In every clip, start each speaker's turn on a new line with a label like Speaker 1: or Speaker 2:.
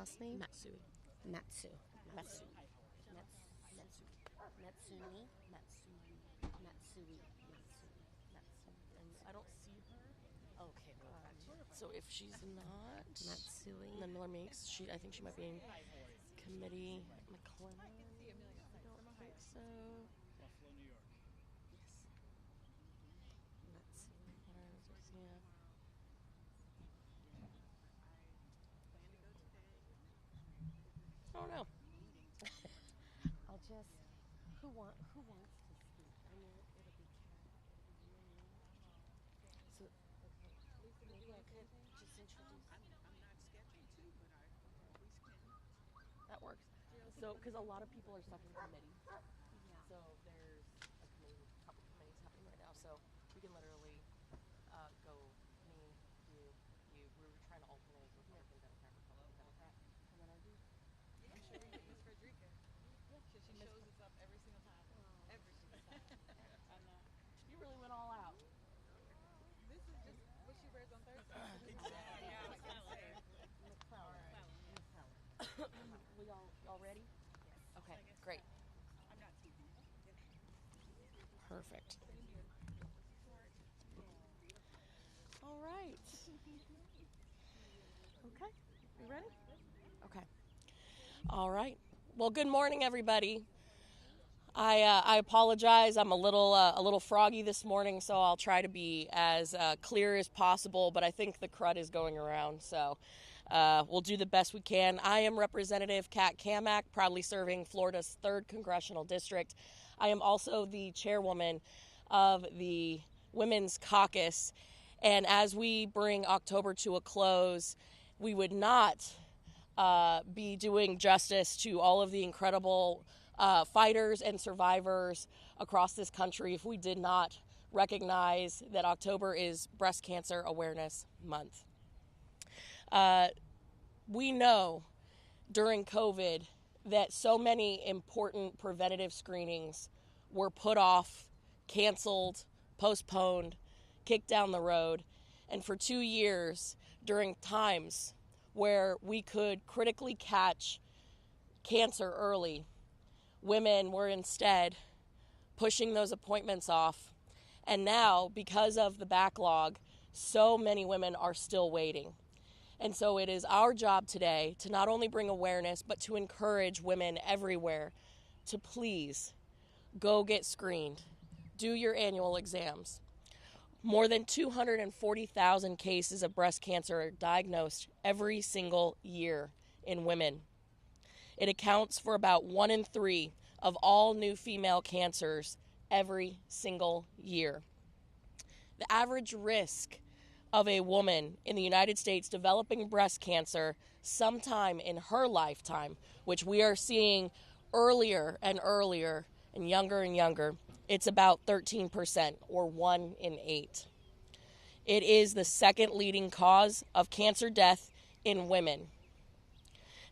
Speaker 1: last name?
Speaker 2: Matsui.
Speaker 1: Matsu.
Speaker 2: Matsui.
Speaker 1: Matsumi. Matsui.
Speaker 2: And I don't see her.
Speaker 1: Okay, well,
Speaker 2: So if she's not
Speaker 1: Matsui.
Speaker 2: then Miller Meeks, I think she might be in committee. McClellan. I don't think so.
Speaker 1: Matsui.
Speaker 2: Yeah. I don't know.
Speaker 1: I'll just. Who wants to speak? I mean, it'll be Kat.
Speaker 2: So
Speaker 1: Maybe I could just introduce.
Speaker 2: that works. So, because a lot of people are stuck in committee.
Speaker 1: Yeah.
Speaker 2: So there's a couple committees happening right now. So we can literally go me, you. We were trying to alternate Republican, Democrat, Republican, Democrat, and then I do.
Speaker 3: I'm sure we could use Frederica. She shows us up every single time. Every single time. I know.
Speaker 2: You really went all out.
Speaker 3: This is just what she wears on Thursday.
Speaker 1: McClellan.
Speaker 3: Yeah, I was gonna say.
Speaker 2: We all ready?
Speaker 1: Yes.
Speaker 2: Okay, great.
Speaker 3: I'm not TV.
Speaker 2: Perfect. All right. Okay, you ready? Okay. All right. Well, good morning, everybody. I apologize. I'm a little froggy this morning, so I'll try to be as clear as possible. But I think the crud is going around, so we'll do the best we can. I am Representative Kat Kamak, proudly serving Florida's 3rd Congressional District. I am also the chairwoman of the Women's Caucus. And as we bring October to a close, we would not be doing justice to all of the incredible fighters and survivors across this country if we did not recognize that October is Breast Cancer Awareness Month. We know during COVID that so many important preventative screenings were put off, canceled, postponed, kicked down the road. And for 2 years, during times where we could critically catch cancer early, women were instead pushing those appointments off. And now, because of the backlog, so many women are still waiting. And so it is our job today to not only bring awareness, but to encourage women everywhere to please go get screened, do your annual exams. More than 240,000 cases of breast cancer are diagnosed every single year in women. It accounts for about 1 in 3 of all new female cancers every single year. The average risk of a woman in the United States developing breast cancer sometime in her lifetime, which we are seeing earlier and earlier and younger, it's about 13%, or 1 in 8. It is the second leading cause of cancer death in women.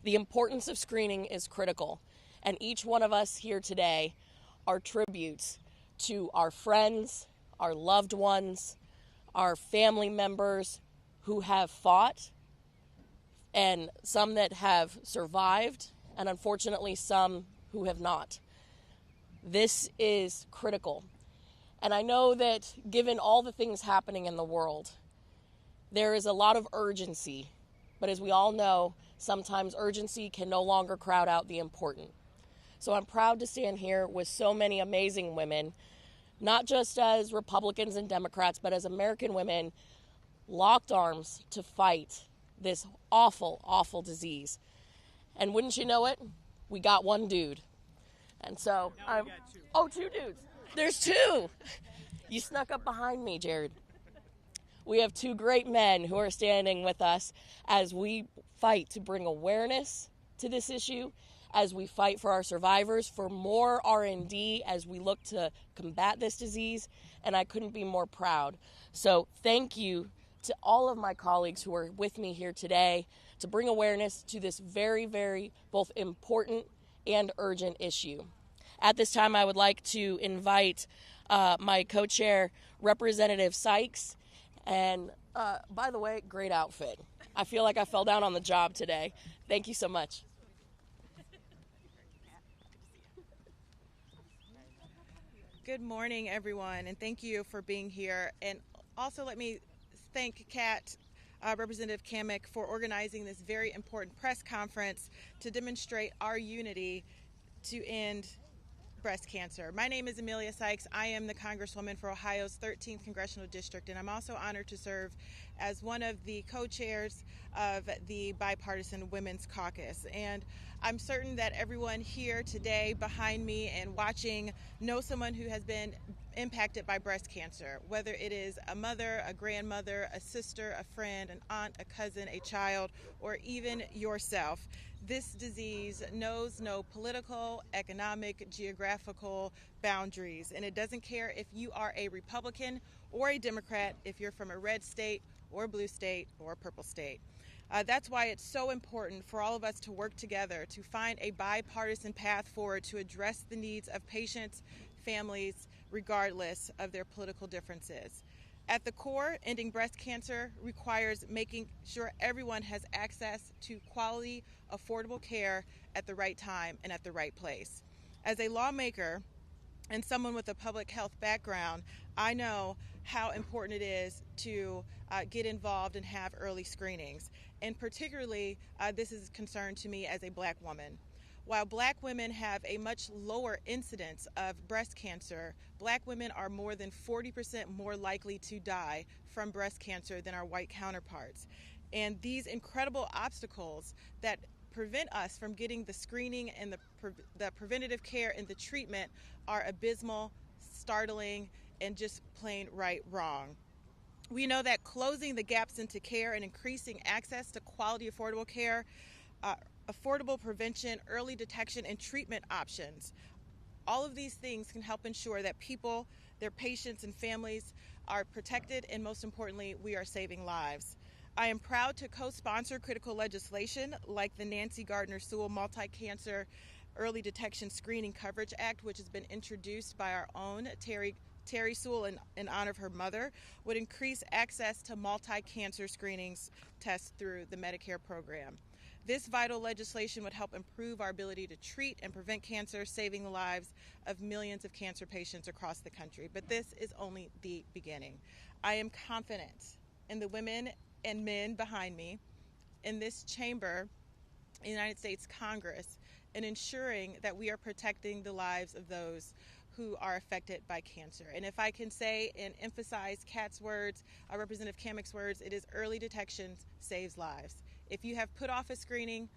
Speaker 2: The importance of screening is critical, and each one of us here today are tributes to our friends, our loved ones, our family members who have fought, and some that have survived, and unfortunately some who have not. This is critical. And I know that given all the things happening in the world, there is a lot of urgency. But as we all know, sometimes urgency can no longer crowd out the important. So I'm proud to stand here with so many amazing women, not just as Republicans and Democrats, but as American women, locked arms to fight this awful, awful disease. And wouldn't you know it, we got one dude. And so I'm, oh, 2 dudes. There's 2. You snuck up behind me, Jared. We have 2 great men who are standing with us as we fight to bring awareness to this issue, as we fight for our survivors, for more R&D as we look to combat this disease, and I couldn't be more proud. So thank you to all of my colleagues who are with me here today to bring awareness to this very, very both important and urgent issue. At this time, I would like to invite my co-chair, Representative Sykes, and by the way, great outfit. I feel like I fell down on the job today. Thank you so much.
Speaker 3: Good morning, everyone, and thank you for being here. And also let me thank Kat, Representative Kamek, for organizing this very important press conference to demonstrate our unity to end breast cancer. My name is Amelia Sykes. I am the Congresswoman for Ohio's 13th Congressional District, and I'm also honored to serve as one of the co-chairs of the Bipartisan Women's Caucus. And I'm certain that everyone here today behind me and watching knows someone who has been impacted by breast cancer, whether it is a mother, a grandmother, a sister, a friend, an aunt, a cousin, a child, or even yourself. This disease knows no political, economic, geographical boundaries, and it doesn't care if you are a Republican or a Democrat, if you're from a red state or a blue state or a purple state. That's why it's so important for all of us to work together to find a bipartisan path forward to address the needs of patients, families, regardless of their political differences. At the core, ending breast cancer requires making sure everyone has access to quality, affordable care at the right time and at the right place. As a lawmaker and someone with a public health background, I know how important it is to get involved and have early screenings. And particularly, this is a concern to me as a Black woman. While Black women have a much lower incidence of breast cancer, Black women are more than 40% more likely to die from breast cancer than our white counterparts. And these incredible obstacles that prevent us from getting the screening and the preventative care and the treatment are abysmal, startling, and just plain right wrong. We know that closing the gaps into care and increasing access to quality, affordable care, affordable prevention, early detection, and treatment options, all of these things can help ensure that people, their patients, and families are protected, and most importantly, we are saving lives. I am proud to co-sponsor critical legislation like the Nancy Gardner Sewell Multi-Cancer Early Detection Screening Coverage Act, which has been introduced by our own Terry Sewell in honor of her mother, would increase access to multi-cancer screenings tests through the Medicare program. This vital legislation would help improve our ability to treat and prevent cancer, saving the lives of millions of cancer patients across the country. But this is only the beginning. I am confident in the women and men behind me, in this chamber, in the United States Congress, in ensuring that we are protecting the lives of those who are affected by cancer. And if I can say and emphasize Kat's words, Representative Kamek's words, it is early detection saves lives. If you have put off a screening,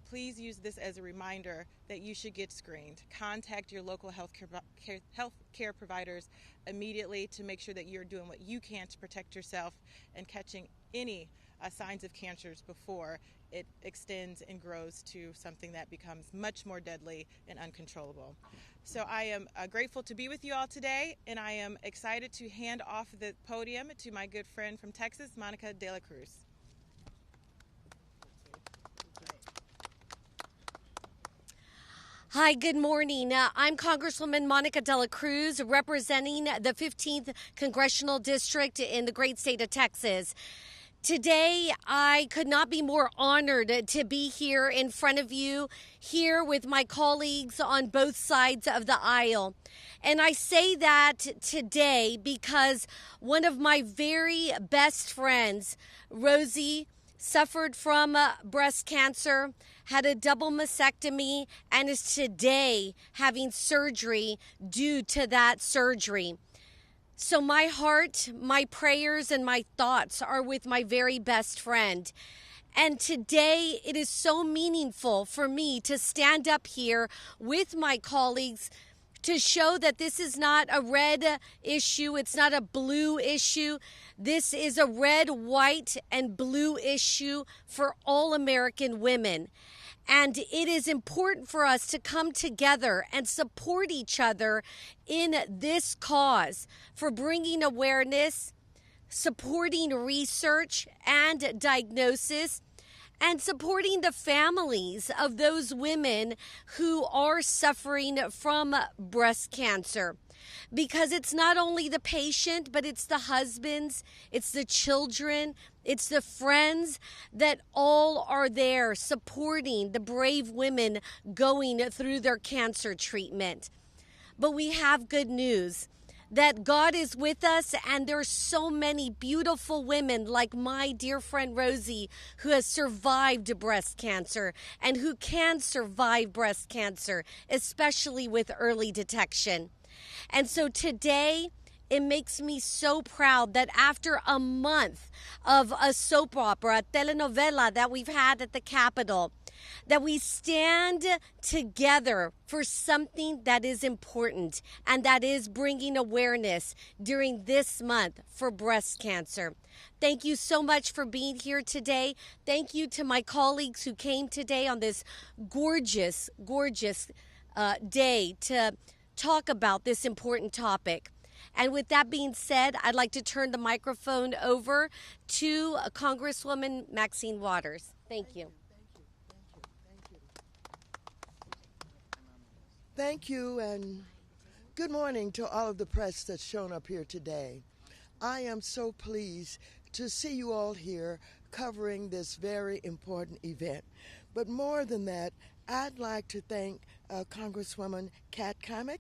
Speaker 3: please use this as a reminder that you should get screened. Contact your local health care providers immediately to make sure that you're doing what you can to protect yourself and catching any signs of cancers before it extends and grows to something that becomes much more deadly and uncontrollable. So I am grateful to be with you all today, and I am excited to hand off the podium to my good friend from Texas, Monica De La Cruz.
Speaker 1: Hi, good morning. I'm Congresswoman Monica De La Cruz, representing the 15th Congressional District in the great state of Texas. Today, I could not be more honored to be here in front of you, here with my colleagues on both sides of the aisle. And I say that today because one of my very best friends, Rosie, suffered from breast cancer, had a double mastectomy, and is today having surgery due to that surgery. So my heart, my prayers, and my thoughts are with my very best friend. And today it is so meaningful for me to stand up here with my colleagues to show that this is not a red issue, it's not a blue issue. This is a red, white, and blue issue for all American women. And it is important for us to come together and support each other in this cause for bringing awareness, supporting research and diagnosis, and supporting the families of those women who are suffering from breast cancer. Because it's not only the patient, but it's the husbands, it's the children, It's the friends that all are there supporting the brave women going through their cancer treatment. But we have good news that God is with us, and there are so many beautiful women like my dear friend Rosie who has survived breast cancer and who can survive breast cancer, especially with early detection. And so today, it makes me so proud that after a month of a soap opera, a telenovela that we've had at the Capitol, that we stand together for something that is important, and that is bringing awareness during this month for breast cancer. Thank you so much for being here today. Thank you to my colleagues who came today on this gorgeous, gorgeous day to talk about this important topic. And with that being said, I'd like to turn the microphone over to Congresswoman Maxine Waters. Thank you.
Speaker 4: Thank you, and good morning to all of the press that's shown up here today. I am so pleased to see you all here covering this very important event. But more than that, I'd like to thank Congresswoman Kat Cammack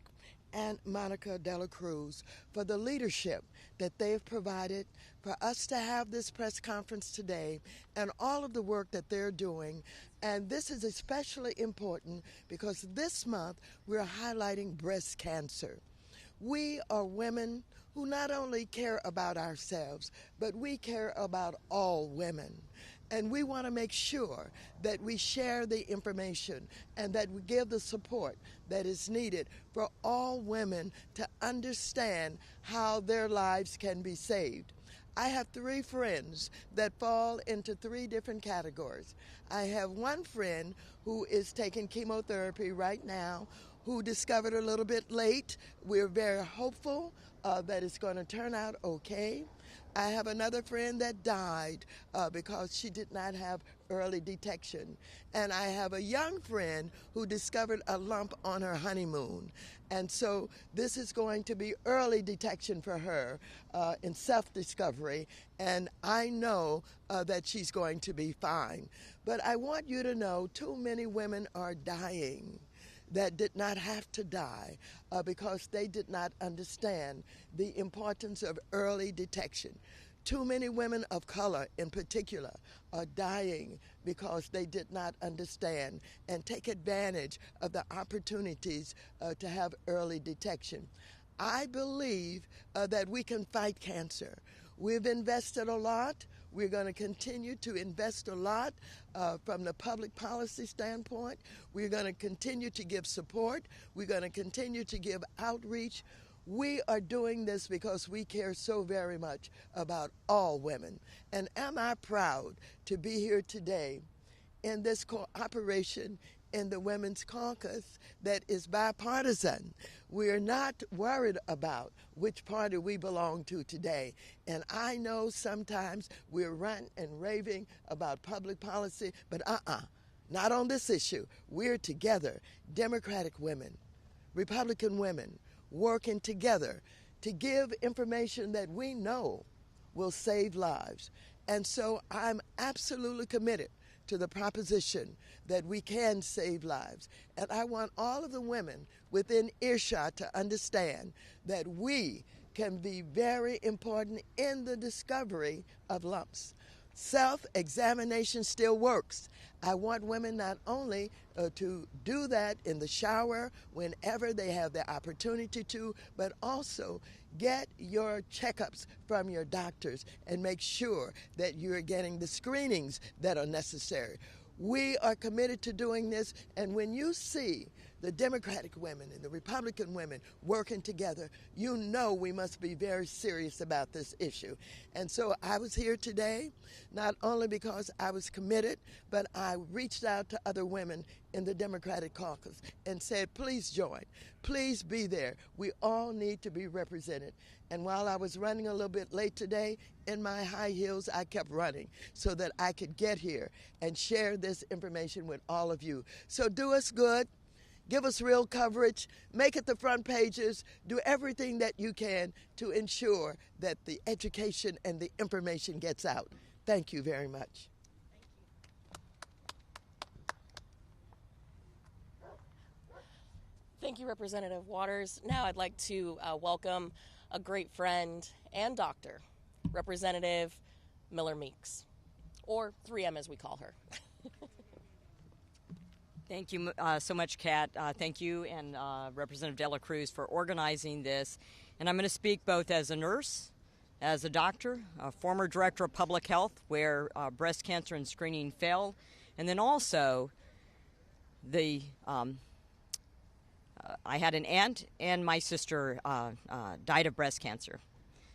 Speaker 4: and Monica De La Cruz for the leadership that they've provided for us to have this press conference today and all of the work that they're doing. And this is especially important because this month we're highlighting breast cancer. We are women who not only care about ourselves, but we care about all women. And we want to make sure that we share the information and that we give the support that is needed for all women to understand how their lives can be saved. I have 3 friends that fall into 3 different categories. I have one friend who is taking chemotherapy right now, who discovered a little bit late. We're very hopeful that it's going to turn out okay. I have another friend that died because she did not have early detection. And I have a young friend who discovered a lump on her honeymoon. And so this is going to be early detection for her in self-discovery. And I know that she's going to be fine. But I want you to know too many women are dying that did not have to die because they did not understand the importance of early detection. Too many women of color in particular are dying because they did not understand and take advantage of the opportunities to have early detection. I believe that we can fight cancer. We've invested a lot. We're going to continue to invest a lot from the public policy standpoint. We're going to continue to give support. We're going to continue to give outreach. We are doing this because we care so very much about all women. And am I proud to be here today in this cooperation in the Women's Caucus that is bipartisan. We're not worried about which party we belong to today. And I know sometimes we're ranting and raving about public policy, but not on this issue. We're together, Democratic women, Republican women, working together to give information that we know will save lives. And so I'm absolutely committed to the proposition that we can save lives. And I want all of the women within earshot to understand that we can be very important in the discovery of lumps. Self-examination still works. I want women not only to do that in the shower whenever they have the opportunity to, but also get your checkups from your doctors and make sure that you're getting the screenings that are necessary. We are committed to doing this, and when you see the Democratic women and the Republican women working together, you know we must be very serious about this issue. And so I was here today, not only because I was committed, but I reached out to other women in the Democratic caucus and said, please join, please be there. We all need to be represented. And while I was running a little bit late today, in my high heels, I kept running so that I could get here and share this information with all of you. So do us good. Give us real coverage, make it the front pages, do everything that you can to ensure that the education and the information gets out. Thank you very much.
Speaker 2: Thank you, Representative Waters. Now I'd like to welcome a great friend and doctor, Representative Miller Meeks, or 3M as we call her.
Speaker 5: Thank you so much, Kat. Thank you and Representative Dela Cruz for organizing this. And I'm going to speak both as a nurse, as a doctor, a former director of public health where breast cancer and screening failed, and then also I had an aunt and my sister died of breast cancer.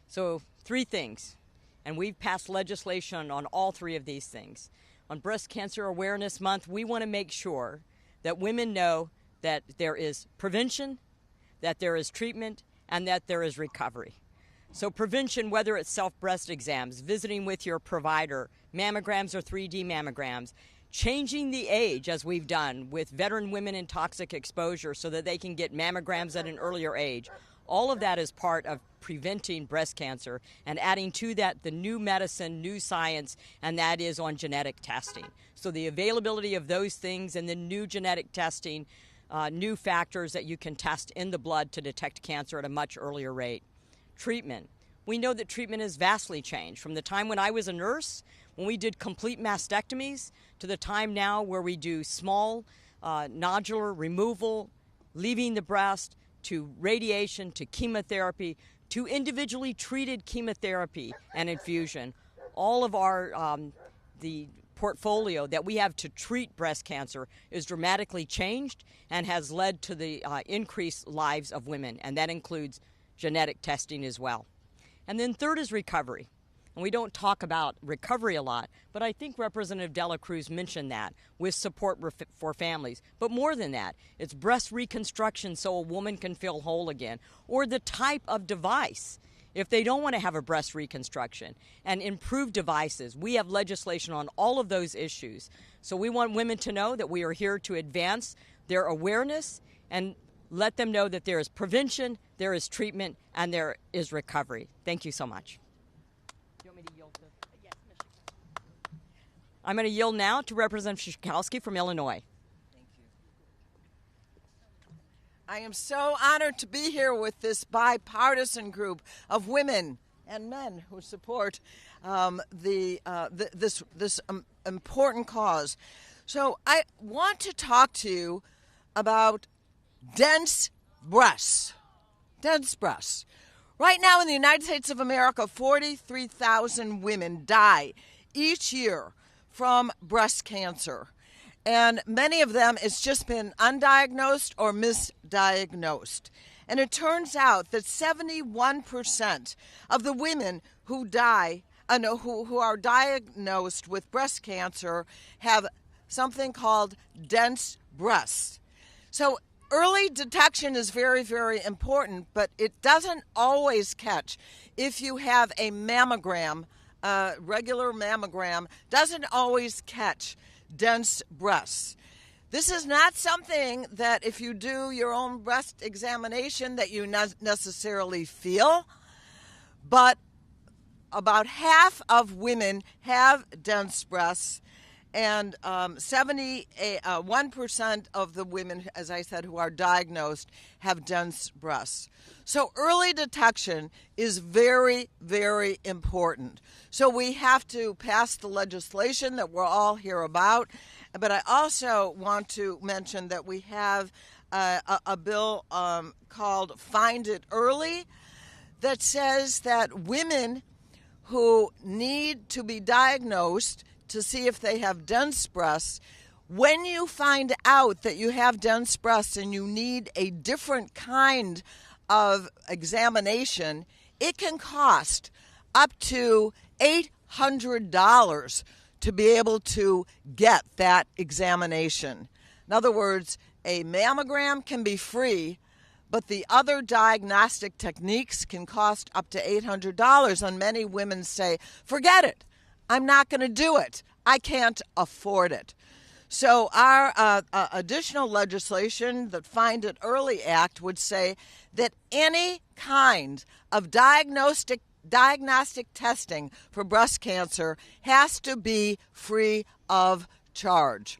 Speaker 5: So 3 things, and we've passed legislation on all 3 of these things. On Breast Cancer Awareness Month, we want to make sure that women know that there is prevention, that there is treatment, and that there is recovery. So prevention, whether it's self-breast exams, visiting with your provider, mammograms or 3D mammograms, changing the age as we've done with veteran women in toxic exposure so that they can get mammograms at an earlier age. All of that is part of preventing breast cancer and adding to that the new medicine, new science, and that is on genetic testing. So the availability of those things and the new genetic testing, new factors that you can test in the blood to detect cancer at a much earlier rate. Treatment. We know that treatment has vastly changed from the time when I was a nurse, when we did complete mastectomies, to the time now where we do small nodular removal, leaving the breast, to radiation, to chemotherapy, to individually treated chemotherapy and infusion. All of our the portfolio that we have to treat breast cancer is dramatically changed and has led to the increased lives of women, and that includes genetic testing as well. And then third is recovery. And we don't talk about recovery a lot, but I think Representative Dela Cruz mentioned that with support for families. But more than that, it's breast reconstruction so a woman can feel whole again, or the type of device if they don't want to have a breast reconstruction, and improved devices. We have legislation on all of those issues. So we want women to know that we are here to advance their awareness and let them know that there is prevention, there is treatment, and there is recovery. Thank you so much. I'm going to yield now to Representative Schakowsky from Illinois.
Speaker 6: Thank you. I am so honored to be here with this bipartisan group of women and men who support this important cause. So I want to talk to you about dense breasts. Dense breasts. Right now in the United States of America, 43,000 women die each year from breast cancer. And many of them, it's just been undiagnosed or misdiagnosed. And it turns out that 71% of the women who die, who are diagnosed with breast cancer have something called dense breasts. So early detection is very, very important, but it doesn't always catch. If you have a mammogram, regular mammogram, doesn't always catch dense breasts. This is not something that if you do your own breast examination that you necessarily feel, but about half of women have dense breasts, and 71% of the women, as I said, who are diagnosed have dense breasts. So early detection is very, very important. So we have to pass the legislation that we're all here about. But I also want to mention that we have a bill called Find It Early that says that women who need to be diagnosed to see if they have dense breasts, when you find out that you have dense breasts and you need a different kind of examination, it can cost up to $800 to be able to get that examination. In other words, a mammogram can be free, but the other diagnostic techniques can cost up to $800. And many women say, forget it. I'm not going to do it. I can't afford it. So our additional legislation, the Find It Early Act, would say that any kind of diagnostic diagnostic testing for breast cancer has to be free of charge.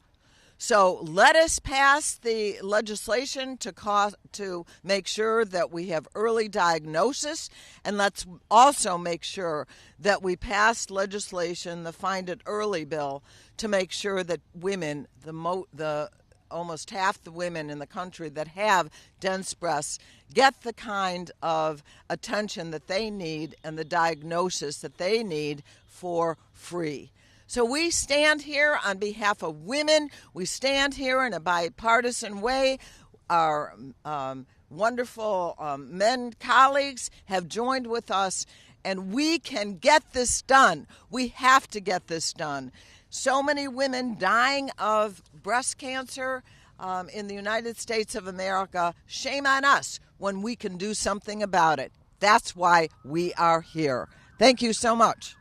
Speaker 6: So let us pass the legislation to make sure that we have early diagnosis, and let's also make sure that we pass legislation, the Find It Early bill, to make sure that women, the almost half the women in the country that have dense breasts, get the kind of attention that they need and the diagnosis that they need for free. So we stand here on behalf of women. We stand here in a bipartisan way. Our wonderful men colleagues have joined with us, and we can get this done. We have to get this done. So many women dying of breast cancer in the United States of America. Shame on us when we can do something about it. That's why we are here. Thank you so much.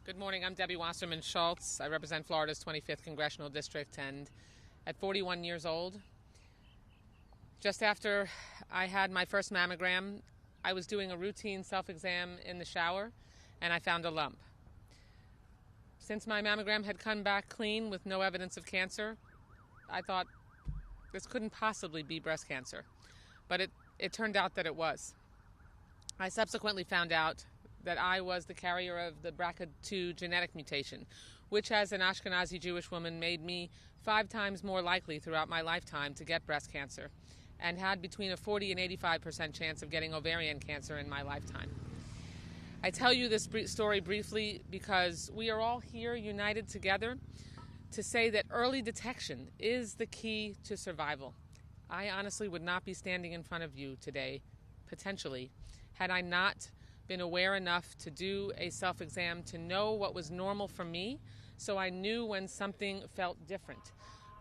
Speaker 7: Good morning. I'm Debbie Wasserman Schultz. I represent Florida's 25th Congressional District, and at 41 years old, just after I had my first mammogram, I was doing a routine self-exam in the shower, and I found a lump. Since my mammogram had come back clean with no evidence of cancer, I thought this couldn't possibly be breast cancer, but it turned out that it was. I subsequently found out that I was the carrier of the BRCA2 genetic mutation, which as an Ashkenazi Jewish woman made me 5 times more likely throughout my lifetime to get breast cancer, and had between a 40 and 85% chance of getting ovarian cancer in my lifetime. I tell you this story briefly because we are all here united together to say that early detection is the key to survival. I honestly would not be standing in front of you today, potentially, had I not been aware enough to do a self-exam to know what was normal for me, so I knew when something felt different.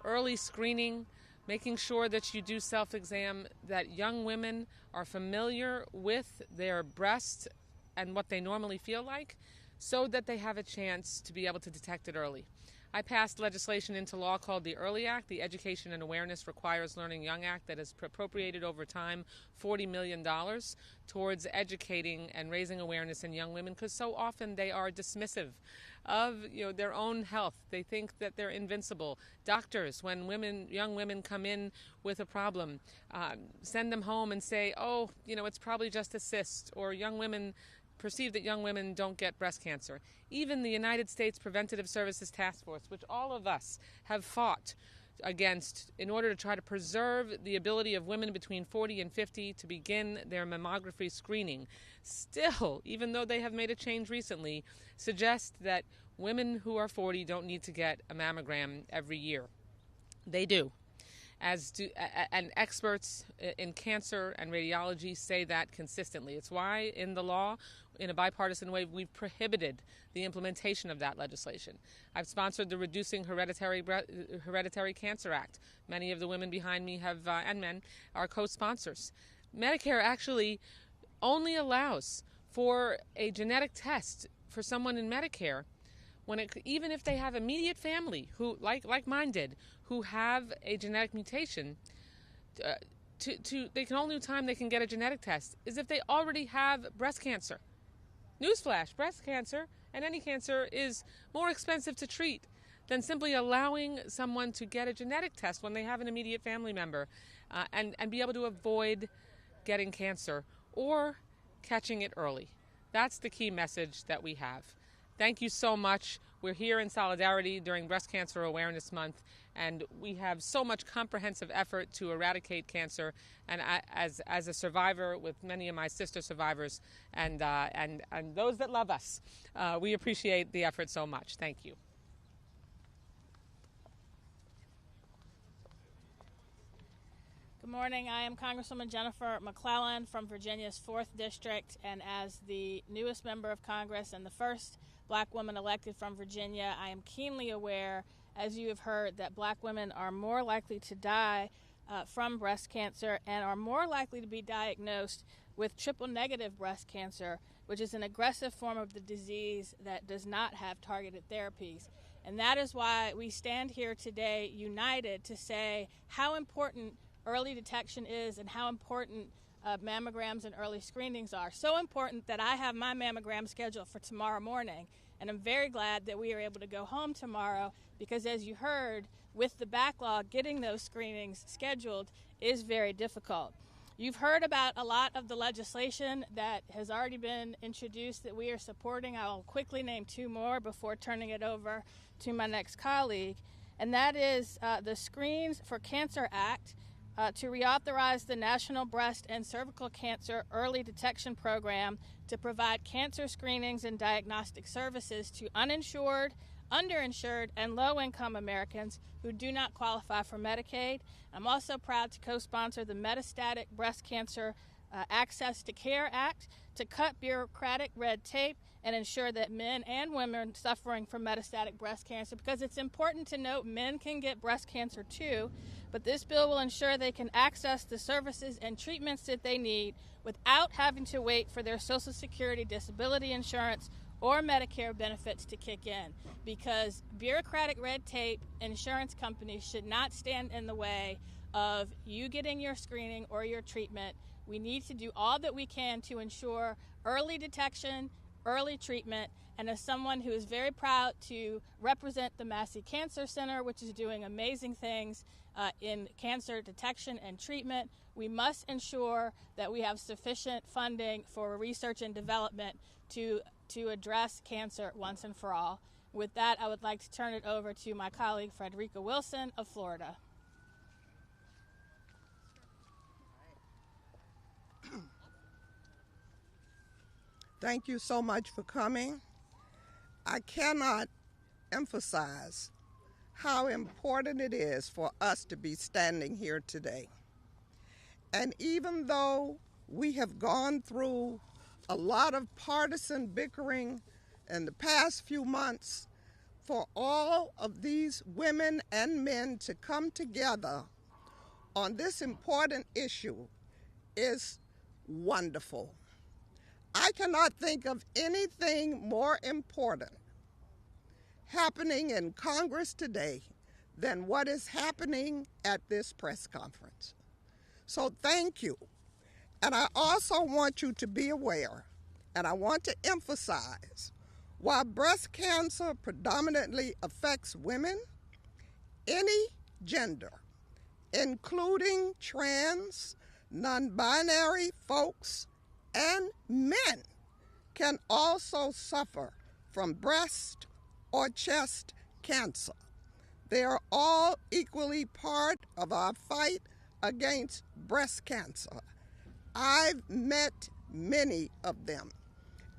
Speaker 7: Early screening, making sure that you do self-exam, that young women are familiar with their breasts and what they normally feel like, so that they have a chance to be able to detect it early. I passed legislation into law called the EARLY Act, the Education and Awareness Requires Learning Young Act, that has appropriated over time $40 million towards educating and raising awareness in young women, because so often they are dismissive of their own health. They think that they're invincible. Doctors, when young women come in with a problem, send them home and say, oh, it's probably just a cyst, or young women perceive that young women don't get breast cancer. Even the United States Preventative Services Task Force, which all of us have fought against in order to try to preserve the ability of women between 40 and 50 to begin their mammography screening, still, even though they have made a change recently, suggest that women who are 40 don't need to get a mammogram every year. They do. And experts in cancer and radiology say that consistently. It's why in the law, in a bipartisan way, we've prohibited the implementation of that legislation. I've sponsored the Reducing Hereditary Cancer Act. Many of the women behind me and men are co-sponsors. Medicare actually only allows for a genetic test for someone in Medicare even if they have immediate family who, like mine did, who have a genetic mutation, the only time they can get a genetic test is if they already have breast cancer. Newsflash, breast cancer and any cancer is more expensive to treat than simply allowing someone to get a genetic test when they have an immediate family member and be able to avoid getting cancer or catching it early. That's the key message that we have. Thank you so much. We're here in solidarity during Breast Cancer Awareness Month, and we have so much comprehensive effort to eradicate cancer. And as a survivor with many of my sister survivors and those that love us, we appreciate the effort so much. Thank you.
Speaker 8: Good morning. I am Congresswoman Jennifer McClellan from Virginia's 4th District, and as the newest member of Congress and the first Black woman elected from Virginia, I am keenly aware, as you have heard, that Black women are more likely to die from breast cancer and are more likely to be diagnosed with triple-negative breast cancer, which is an aggressive form of the disease that does not have targeted therapies. And that is why we stand here today united to say how important early detection is and how important mammograms and early screenings are. So important that I have my mammogram scheduled for tomorrow morning. And I'm very glad that we are able to go home tomorrow because, as you heard, with the backlog, getting those screenings scheduled is very difficult. You've heard about a lot of the legislation that has already been introduced that we are supporting. I will quickly name two more before turning it over to my next colleague. And that is the Screens for Cancer Act to reauthorize the National Breast and Cervical Cancer Early Detection Program to provide cancer screenings and diagnostic services to uninsured, underinsured, and low-income Americans who do not qualify for Medicaid. I'm also proud to co-sponsor the Metastatic Breast Cancer Access to Care Act to cut bureaucratic red tape and ensure that men and women suffering from metastatic breast cancer, because it's important to note men can get breast cancer too, but this bill will ensure they can access the services and treatments that they need without having to wait for their Social Security disability insurance or Medicare benefits to kick in, because bureaucratic red tape, insurance companies should not stand in the way of you getting your screening or your treatment. We need to do all that we can to ensure early detection, early treatment, and as someone who is very proud to represent the Massey Cancer Center, which is doing amazing things in cancer detection and treatment, we must ensure that we have sufficient funding for research and development to address cancer once and for all. With that, I would like to turn it over to my colleague, Frederica Wilson of Florida.
Speaker 9: Thank you so much for coming. I cannot emphasize how important it is for us to be standing here today. And even though we have gone through a lot of partisan bickering in the past few months, for all of these women and men to come together on this important issue is wonderful. I cannot think of anything more important happening in Congress today than what is happening at this press conference. So thank you. And I also want you to be aware, and I want to emphasize, while breast cancer predominantly affects women, any gender, including trans, non-binary folks, and men, can also suffer from breast or chest cancer. They are all equally part of our fight against breast cancer. I've met many of them,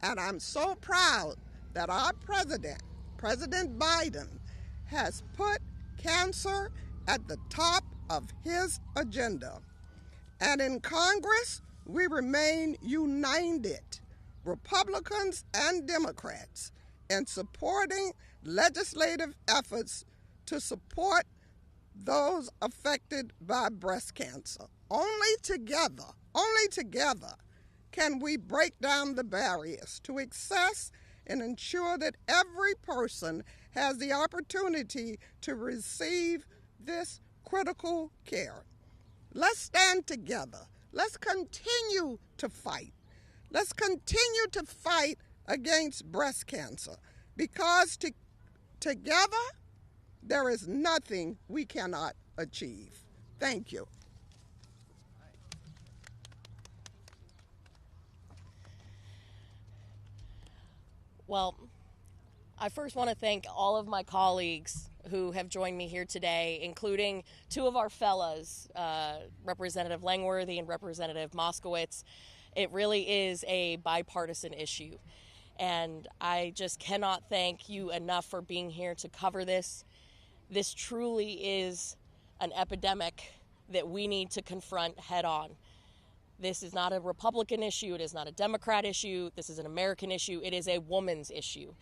Speaker 9: and I'm so proud that our president, President Biden, has put cancer at the top of his agenda. And in Congress, we remain united, Republicans and Democrats, in supporting legislative efforts to support those affected by breast cancer. Only together can we break down the barriers to access and ensure that every person has the opportunity to receive this critical care. Let's stand together. Let's continue to fight. Let's continue to fight against breast cancer, because together there is nothing we cannot achieve. Thank you.
Speaker 2: Well, I first want to thank all of my colleagues who have joined me here today, including two of our fellows, Representative Langworthy and Representative Moskowitz. It really is a bipartisan issue, and I just cannot thank you enough for being here to cover this. This truly is an epidemic that we need to confront head on. This is not a Republican issue. It is not a Democrat issue. This is an American issue. It is a woman's issue.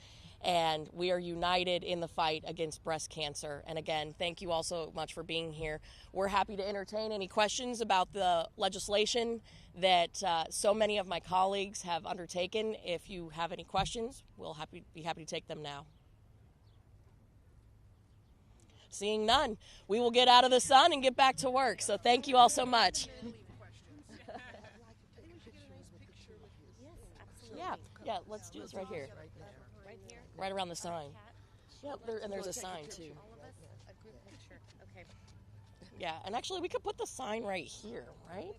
Speaker 2: And we are united in the fight against breast cancer. And again, thank you all so much for being here. We're happy to entertain any questions about the legislation that so many of my colleagues have undertaken. If you have any questions, we'll be happy to take them now. Seeing none, we will get out of the sun and get back to work. So thank you all so much. Yeah, let's do this right here. Right around the sign. Yep, and there's a sign too. Yeah, and actually we could put the sign right here, right?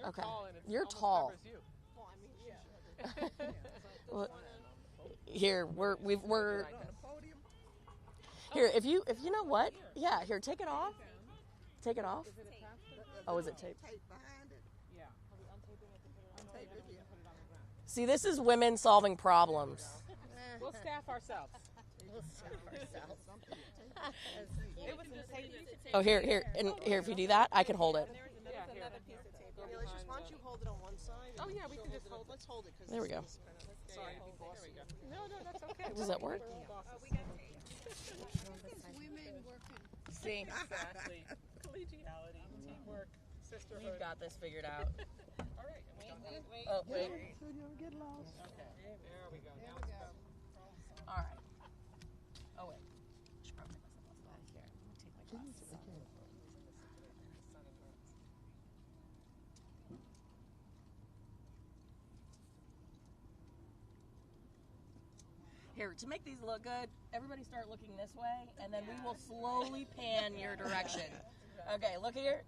Speaker 2: Okay. You're tall. Well, here we're here. If you know what? Yeah. Here, take it off. Take it off. Oh, is it tape? See, this is women solving problems.
Speaker 7: We'll staff ourselves.
Speaker 2: Oh, here, and here. If you do that, I can hold it.
Speaker 6: Why don't you hold it on one side?
Speaker 7: Oh yeah, we can just hold.
Speaker 6: Let's hold it.
Speaker 2: There we go.
Speaker 7: Sorry, no, that's okay.
Speaker 2: Does that work?
Speaker 1: Women working.
Speaker 2: See,
Speaker 7: Exactly. Collegiality, teamwork, sisterhood.
Speaker 2: we've got this figured out.
Speaker 7: All right. Wait.
Speaker 2: Oh, wait.
Speaker 4: So you don't get lost.
Speaker 7: Okay. There we go. Now it's go.
Speaker 2: All right. Oh wait. Should probably take my sunglasses off. Here, let me take my glasses off. Here, to make these look good, everybody start looking this way, and then we will slowly pan your direction. Okay, look here.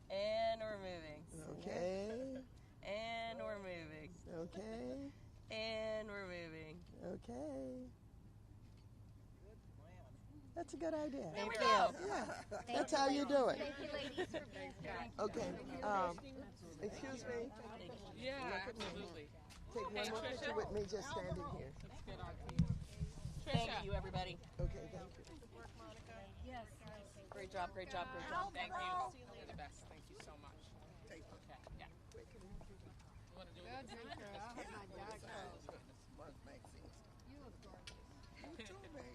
Speaker 2: And we're moving.
Speaker 4: Okay.
Speaker 2: And we're moving.
Speaker 4: Okay.
Speaker 2: And we're moving.
Speaker 4: Okay. That's a good idea.
Speaker 2: Thank you.
Speaker 4: Yeah, that's how you do it.
Speaker 1: Thank you, ladies, for being here.
Speaker 4: Okay. Excuse me.
Speaker 7: Yeah, absolutely.
Speaker 4: Take one more picture with me just standing here.
Speaker 2: Thank you, everybody.
Speaker 4: Okay, thank you.
Speaker 1: Yes.
Speaker 2: Great job, great job, great job.
Speaker 7: Thank you. You're the best. Thank you so much. Okay. Yeah. You want to do it?
Speaker 4: You look gorgeous. You too, baby.